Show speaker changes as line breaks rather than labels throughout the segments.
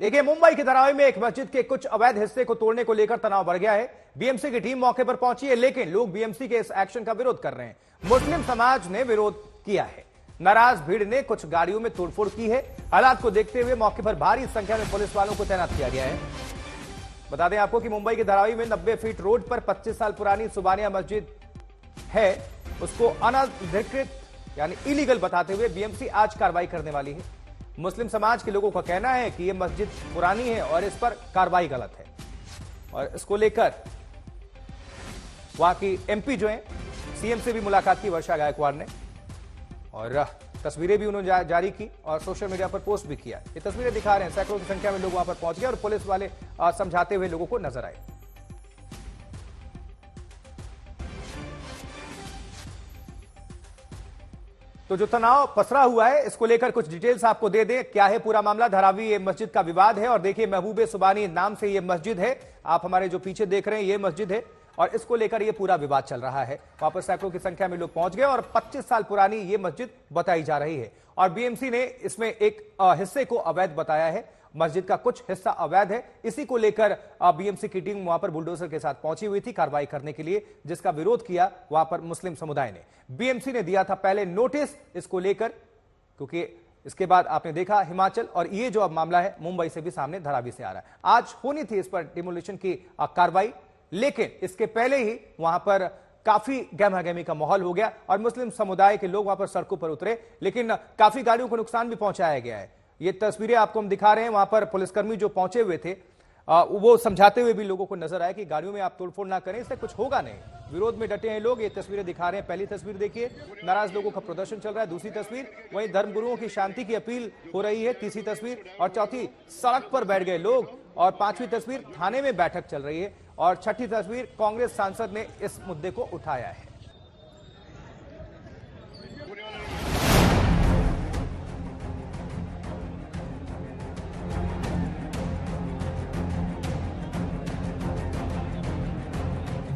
देखिए, मुंबई के धारावी में एक मस्जिद के कुछ अवैध हिस्से को तोड़ने को लेकर तनाव बढ़ गया है। बीएमसी की टीम मौके पर पहुंची है, लेकिन लोग बीएमसी के इस एक्शन का विरोध कर रहे हैं। मुस्लिम समाज ने विरोध किया है। नाराज भीड़ ने कुछ गाड़ियों में तोड़फोड़ की है। हालात को देखते हुए मौके पर भारी संख्या में पुलिस वालों को तैनात किया गया है। बता दें आपको कि मुंबई के धारावी में 90 फीट रोड पर 25 साल पुरानी सुबानिया मस्जिद है, उसको अनधिकृत यानी इलीगल बताते हुए बीएमसी आज कार्रवाई करने वाली है। मुस्लिम समाज के लोगों का कहना है कि यह मस्जिद पुरानी है और इस पर कार्रवाई गलत है, और इसको लेकर वहां की एमपी जो है, सीएम से भी मुलाकात की वर्षा गायकवाड़ ने, और तस्वीरें भी उन्होंने जारी की और सोशल मीडिया पर पोस्ट भी किया। ये तस्वीरें दिखा रहे हैं, सैकड़ों की संख्या में लोग वहां पर पहुंच गए और पुलिस वाले समझाते हुए लोगों को नजर आए। तो जो तनाव पसरा हुआ है, इसको लेकर कुछ डिटेल्स आपको दे दें। क्या है पूरा मामला? धारावी ये मस्जिद का विवाद है, और देखिए, महबूबे सुबानी नाम से ये मस्जिद है। आप हमारे जो पीछे देख रहे हैं, ये मस्जिद है, और इसको लेकर ये पूरा विवाद चल रहा है। वहां पर सैकड़ों की संख्या में लोग पहुंच गए और 25 साल पुरानी ये मस्जिद बताई जा रही है, और बीएमसी ने इसमें एक हिस्से को अवैध बताया है। मस्जिद का कुछ हिस्सा अवैध है। इसी को लेकर बीएमसी की टीम वहां पर बुलडोजर के साथ पहुंची हुई थी कार्रवाई करने के लिए, जिसका विरोध किया वहां पर मुस्लिम समुदाय ने। बीएमसी ने दिया था पहले नोटिस इसको लेकर, क्योंकि इसके बाद आपने देखा हिमाचल, और ये जो अब मामला है मुंबई से भी सामने धारावी से आ रहा है। आज होनी थी इस पर डिमोलिशन की कार्रवाई, लेकिन इसके पहले ही वहां पर काफी गहमागहमी का माहौल हो गया और मुस्लिम समुदाय के लोग वहां पर सड़कों पर उतरे, लेकिन काफी गाड़ियों को नुकसान भी पहुंचाया गया है। ये तस्वीरें आपको हम दिखा रहे हैं। वहां पर पुलिसकर्मी जो पहुंचे हुए थे, वो समझाते हुए भी लोगों को नजर आया कि गाड़ियों में आप तोड़फोड़ ना करें, इससे कुछ होगा नहीं। विरोध में डटे हैं लोग। ये तस्वीरें दिखा रहे हैं। पहली तस्वीर देखिए, नाराज लोगों का प्रदर्शन चल रहा है। दूसरी तस्वीर, वहीं धर्मगुरुओं की शांति की अपील हो रही है। तीसरी तस्वीर, और चौथी, सड़क पर बैठ गए लोग। और पांचवी तस्वीर, थाने में बैठक चल रही है। और छठी तस्वीर, कांग्रेस सांसद ने इस मुद्दे को उठाया है।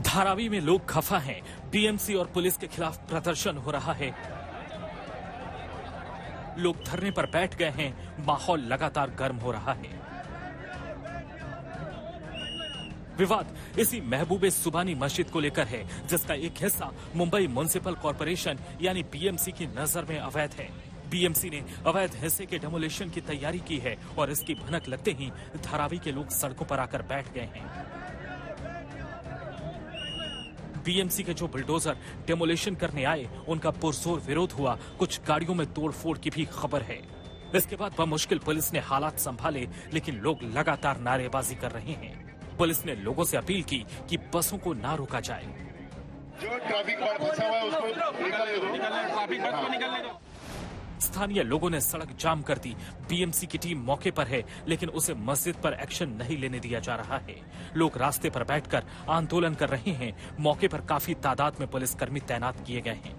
धारावी में लोग खफा हैं। बीएमसी और पुलिस के खिलाफ प्रदर्शन हो रहा है। लोग धरने पर बैठ गए हैं। माहौल लगातार गर्म हो रहा है। विवाद इसी महबूबे सुबानी मस्जिद को लेकर है, जिसका एक हिस्सा मुंबई म्युनिसिपल कॉर्पोरेशन यानी बीएमसी की नजर में अवैध है। बीएमसी ने अवैध हिस्से के डेमोलिशन की तैयारी की है, और इसकी भनक लगते ही धारावी के लोग सड़कों पर आकर बैठ गए हैं। बीएमसी के जो बुलडोजर डेमोलिशन करने आए, उनका पुरजोर विरोध हुआ। कुछ गाड़ियों में तोड़फोड़ की भी खबर है। इसके बाद बमुश्किल पुलिस ने हालात संभाले, लेकिन लोग लगातार नारेबाजी कर रहे हैं। पुलिस ने लोगों से अपील की कि बसों को ना रोका जाए।
जो ट्रैफिक पर फंसा हुआ है उसको निकालने दो, ट्रैफिक बस को निकालने दो।
स्थानीय लोगों ने सड़क जाम कर दी। बीएमसी की टीम मौके पर है, लेकिन उसे मस्जिद पर एक्शन नहीं लेने दिया जा रहा है। लोग रास्ते पर बैठकर आंदोलन कर रहे हैं। मौके पर काफी तादाद में पुलिसकर्मी तैनात किए गए हैं।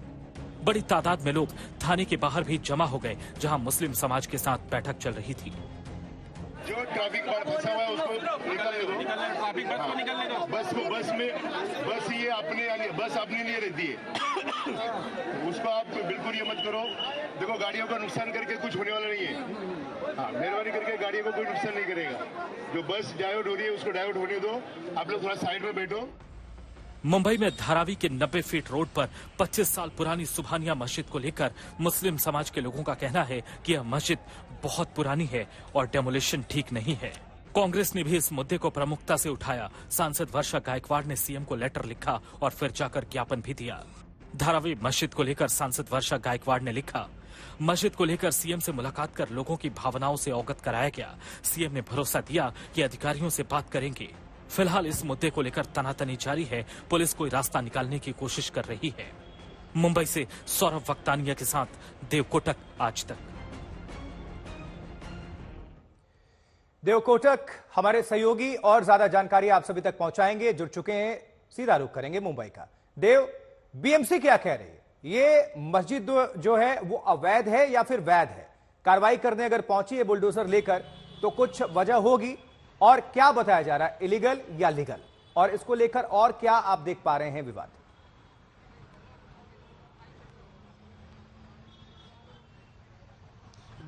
बड़ी तादाद में लोग थाने के बाहर भी जमा हो गए, जहां मुस्लिम समाज के साथ बैठक चल रही थी।
जो ट्रैफिक पर फंसा हुआ है उसको निकालने दो, ट्रैफिक बस को निकालने दो। बस ये अपने लिए रहती है। उसको आप बिल्कुल ये मत करो। देखो, गाड़ियों का नुकसान करके कुछ होने वाला नहीं है। हाँ, मेहरबानी करके गाड़ियों को कोई नुकसान नहीं करेगा। जो बस डाइवर्ट हो रही है उसको डाइवर्ट होने दो। आप लोग थोड़ा साइड में बैठो।
मुंबई में धारावी के 90 फीट रोड पर 25 साल पुरानी सुबानिया मस्जिद को लेकर मुस्लिम समाज के लोगों का कहना है कि यह मस्जिद बहुत पुरानी है और डेमोलिशन ठीक नहीं है। कांग्रेस ने भी इस मुद्दे को प्रमुखता से उठाया। सांसद वर्षा गायकवाड़ ने सीएम को लेटर लिखा और फिर जाकर ज्ञापन भी दिया। धारावी मस्जिद को लेकर सांसद वर्षा गायकवाड़ ने लिखा, मस्जिद को लेकर सीएम से मुलाकात कर लोगों की भावनाओं से अवगत कराया गया। सीएम ने भरोसा दिया कि अधिकारियों से बात करेंगे। फिलहाल इस मुद्दे को लेकर तनातनी जारी है। पुलिस कोई रास्ता निकालने की कोशिश कर रही है। मुंबई से सौरभ वक्तानिया के साथ देव कोटक, आज तक।
देव कोटक हमारे सहयोगी और ज्यादा जानकारी आप सभी तक पहुंचाएंगे। जुड़ चुके हैं, सीधा रुख करेंगे मुंबई का। देव, बीएमसी क्या कह रही है? ये मस्जिद जो है वो अवैध है या फिर वैध है? कार्रवाई करने अगर पहुंची है बुलडोजर लेकर, तो कुछ वजह होगी, और क्या बताया जा रहा है, इलीगल या लीगल? और इसको लेकर और क्या आप देख पा रहे हैं विवाद?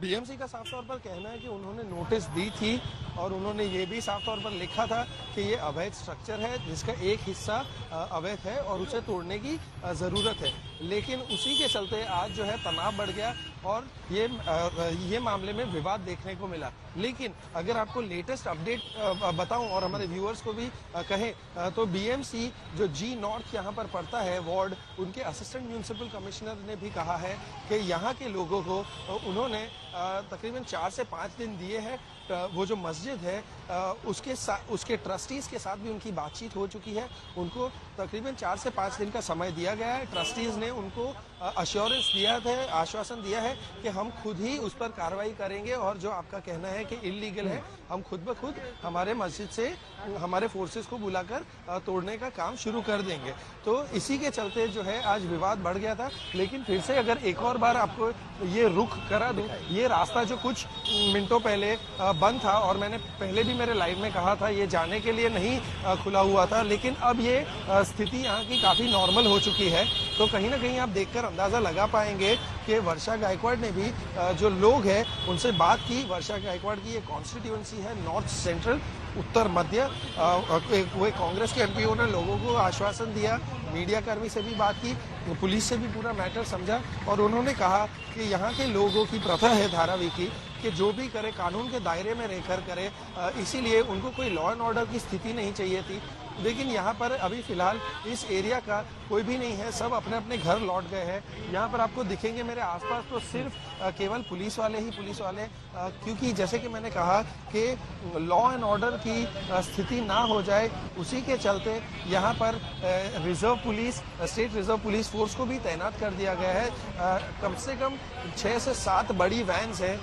बीएमसी का साफ तौर पर कहना है कि उन्होंने नोटिस दी थी और उन्होंने ये भी साफ तौर पर लिखा था कि ये अवैध स्ट्रक्चर है जिसका एक हिस्सा अवैध है और उसे तोड़ने की ज़रूरत है। लेकिन उसी के चलते आज जो है तनाव बढ़ गया और ये मामले में विवाद देखने को मिला। लेकिन अगर आपको लेटेस्ट अपडेट बताऊं और हमारे व्यूअर्स को भी कहें तो बीएमसी जो जी नॉर्थ यहाँ पर पड़ता है वार्ड, उनके असिस्टेंट म्यूनिसिपल कमिश्नर ने भी कहा है कि यहाँ के लोगों को उन्होंने तकरीबन 4 से 5 दिन दिए हैं। वो जो मस्जिद है उसके ट्रस्टीज के साथ भी उनकी बातचीत हो चुकी है। उनको तकरीबन 4 से 5 दिन का समय दिया गया है। ट्रस्टीज ने उनको अश्योरेंस दिया है, आश्वासन दिया है कि हम खुद ही उस पर कार्रवाई करेंगे और जो आपका कहना है कि इलीगल है, हम खुद ब खुद हमारे मस्जिद से हमारे फोर्सेस को बुलाकर तोड़ने का काम शुरू कर देंगे। तो इसी के चलते जो है आज विवाद बढ़ गया था। लेकिन फिर से अगर एक और बार आपको ये रुख करा दूं, ये रास्ता जो कुछ मिनटों पहले बंद था और मैंने पहले भी मेरे लाइव में कहा था ये जाने के लिए नहीं खुला हुआ था, लेकिन अब ये स्थिति यहाँ की काफ़ी नॉर्मल हो चुकी है। तो कहीं ना कहीं आप देखकर अंदाज़ा लगा पाएंगे कि वर्षा गायकवाड़ ने भी जो लोग हैं उनसे बात की। वर्षा गायकवाड़ की ये कॉन्स्टिट्यूएंसी है नॉर्थ सेंट्रल, उत्तर मध्य। वो कांग्रेस के एमपीओ ने लोगों को आश्वासन दिया, मीडिया कर्मी से भी बात की, पुलिस से भी पूरा मैटर समझा और उन्होंने कहा कि यहाँ के लोगों की प्रथा है धारावी की कि जो भी करे कानून के दायरे में रहकर करे, इसीलिए उनको कोई लॉ एंड ऑर्डर की स्थिति नहीं चाहिए थी। लेकिन यहाँ पर अभी फिलहाल इस एरिया का कोई भी नहीं है, सब अपने अपने घर लौट गए हैं। यहाँ पर आपको दिखेंगे मेरे आसपास तो सिर्फ केवल पुलिस वाले, क्योंकि जैसे कि मैंने कहा कि लॉ एंड ऑर्डर की स्थिति ना हो जाए, उसी के चलते यहाँ पर reserve police, state reserve police force को भी तैनात कर दिया गया है। कम से कम 6 से 7 बड़ी वैन्स हैं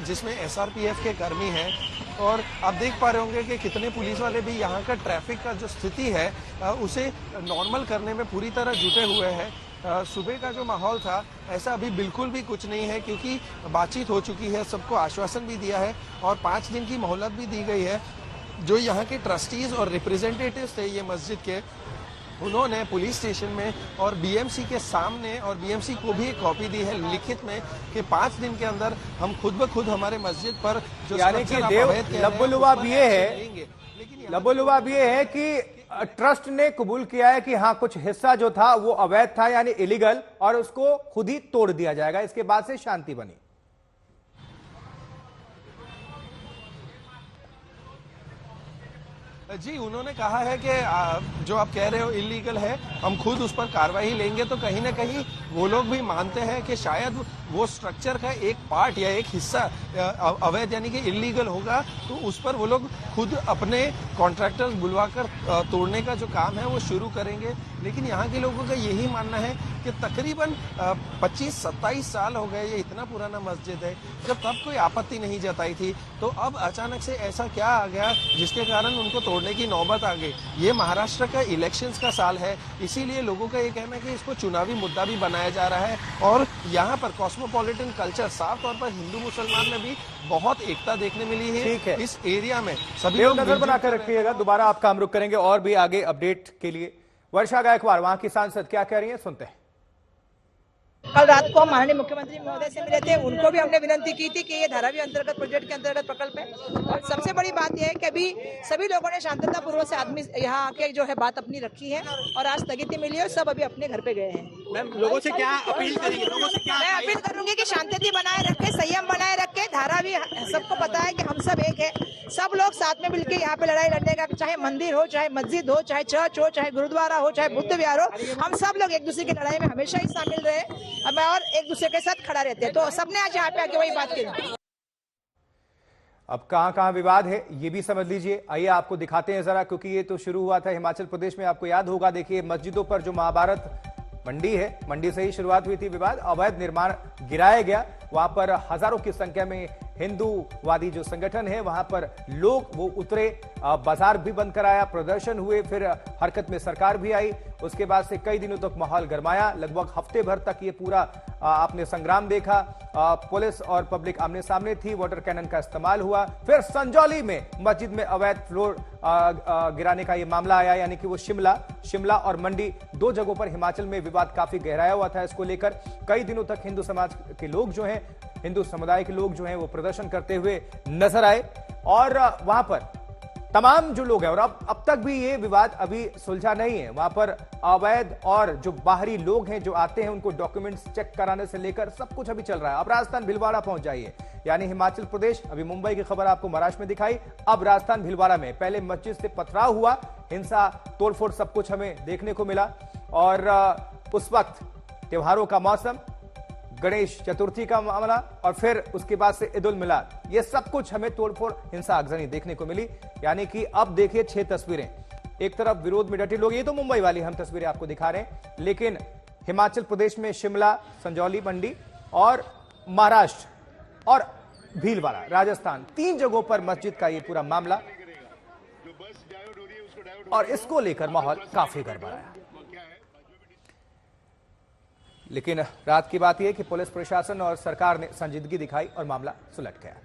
जिसमें एसआरपीएफ के कर्मी हैं और आप देख पा रहे होंगे कि कितने पुलिस वाले भी यहाँ का ट्रैफिक का जो स्थिति है उसे नॉर्मल करने में पूरी तरह जुटे हुए हैं। सुबह का जो माहौल था ऐसा अभी बिल्कुल भी कुछ नहीं है, क्योंकि बातचीत हो चुकी है, सबको आश्वासन भी दिया है और 5 दिन की मोहलत भी दी गई है। जो यहाँ के ट्रस्टीज और रिप्रेजेंटेटिव्स थे ये मस्जिद के, उन्होंने पुलिस स्टेशन में और बीएमसी के सामने और बीएमसी को भी एक कॉपी दी है लिखित में कि 5 दिन के अंदर हम खुद ब खुद हमारे मस्जिद पर जो
यानी कि लबोलुआब ये है कि ट्रस्ट ने कबूल किया है कि हाँ कुछ हिस्सा जो था वो अवैध था यानी इलीगल और उसको खुद ही तोड़ दिया जाएगा, इसके बाद से शांति बनी।
जी, उन्होंने कहा है कि जो आप कह रहे हो इलीगल है, हम खुद उस पर कार्रवाई लेंगे। तो कहीं ना कहीं वो लोग भी मानते हैं कि शायद वो स्ट्रक्चर का एक पार्ट या एक हिस्सा अवैध यानी कि इलीगल होगा, तो उस पर वो लोग खुद अपने कॉन्ट्रैक्टर्स बुलवाकर तोड़ने का जो काम है वो शुरू करेंगे। लेकिन यहाँ के लोगों का यही मानना है कि तकरीबन 25-27 साल हो गए, ये इतना पुराना मस्जिद है, जब तब कोई आपत्ति नहीं जताई थी, तो अब अचानक से ऐसा क्या आ गया जिसके कारण उनको तोड़ने की नौबत आ गई। ये महाराष्ट्र का इलेक्शंस का साल है, इसीलिए लोगों का ये कहना है कि इसको चुनावी मुद्दा भी बनाया जा रहा है और यहाँ पर कॉस्मोपॉलिटन कल्चर, साफ तौर पर हिंदू मुसलमान में भी बहुत एकता देखने मिली है। इस एरिया में सभी लोग
नजर बनाकर रखिएगा। दोबारा आपका हम रुख करेंगे और भी आगे अपडेट के लिए। वर्षा गायकवाड़ वहां की सांसद क्या कह रही हैं, सुनते हैं।
कल रात को हम माननीय मुख्यमंत्री महोदय से मिले थे, उनको भी हमने विनती की थी कि ये धारावी अंतर्गत प्रोजेक्ट के अंतर्गत प्रकल्प है और सबसे बड़ी बात यह है कि अभी सभी लोगों ने शांततापूर्वक से आदमी यहाँ आके जो है बात अपनी रखी है और आज स्थगिति मिली है और सब अभी अपने घर पे गए हैं।
मैम, लोगों से क्या अपील करेंगे?
मैं अपील करूंगी कि शांति बनाए रखे, संयम बनाए रखे। धारावी सबको पता है कि हम सब एक है, सब लोग साथ में मिलकर यहाँ पे लड़ाई लड़ने का, चाहे मंदिर हो, चाहे मस्जिद हो, चाहे चर्च हो, चाहे गुरुद्वारा हो, चाहे बुद्ध विहार हो, हम सब लोग एक दूसरे की लड़ाई में हमेशा ही शामिल रहे और एक दूसरे के साथ खड़ा रहते हैं। तो सबने आज यहाँ पे आके वही बात की।
अब कहां विवाद है ये भी समझ लीजिए। आइए आपको दिखाते हैं जरा, क्योंकि ये तो शुरू हुआ था हिमाचल प्रदेश में। आपको याद होगा, देखिए मस्जिदों पर जो महाभारत मंडी है, मंडी से ही शुरुआत हुई थी विवाद। अवैध निर्माण गिराया गया, वहां पर हजारों की संख्या में हिंदूवादी जो संगठन है वहां पर लोग वो उतरे, बाजार भी बंद कराया, प्रदर्शन हुए, फिर हरकत में सरकार भी आई उसके बाद से कई दिनों तक माहौल गरमाया। लगभग हफ्ते भर तक ये पूरा आपने संग्राम देखा। पुलिस और पब्लिक आमने सामने थी, वाटर कैनन का इस्तेमाल हुआ। फिर संजौली में मस्जिद में अवैध फ्लोर गिराने का ये मामला आया, यानी कि वो शिमला और मंडी दो जगहों पर हिमाचल में विवाद काफी गहराया हुआ था। इसको लेकर कई दिनों तक हिंदू समाज के लोग जो हैं, हिंदू समुदाय के लोग जो हैं वो प्रदर्शन करते हुए नजर आए और वहां पर तमाम जो लोग हैं, और अब तक भी ये विवाद अभी सुलझा नहीं है। वहां पर अवैध और जो बाहरी लोग हैं जो आते हैं उनको डॉक्यूमेंट्स चेक कराने से लेकर सब कुछ अभी चल रहा है। अब राजस्थान भिलवाड़ा पहुंच जाइए, यानी हिमाचल प्रदेश। अभी मुंबई की खबर आपको महाराष्ट्र में दिखाई, अब राजस्थान भिलवाड़ा में पहले मस्जिद से पथराव हुआ, हिंसा, तोड़फोड़ सब कुछ हमें देखने को मिला। और उस वक्त त्योहारों का मौसम, गणेश चतुर्थी का मामला और फिर उसके बाद से ईद उल मिलाद, ये सब कुछ हमें तोड़फोड़, हिंसा, आगजनी देखने को मिली। यानी कि अब देखिए 6 तस्वीरें, एक तरफ विरोध में डटे लोग, ये तो मुंबई वाली हम तस्वीरें आपको दिखा रहे हैं, लेकिन हिमाचल प्रदेश में शिमला, संजौली, मंडी और महाराष्ट्र और भीलवाड़ा, राजस्थान, 3 जगहों पर मस्जिद का ये पूरा मामला, और इसको लेकर माहौल काफी गड़बड़ाया। लेकिन रात की बात यह कि पुलिस प्रशासन और सरकार ने संजीदगी दिखाई और मामला सुलट गया।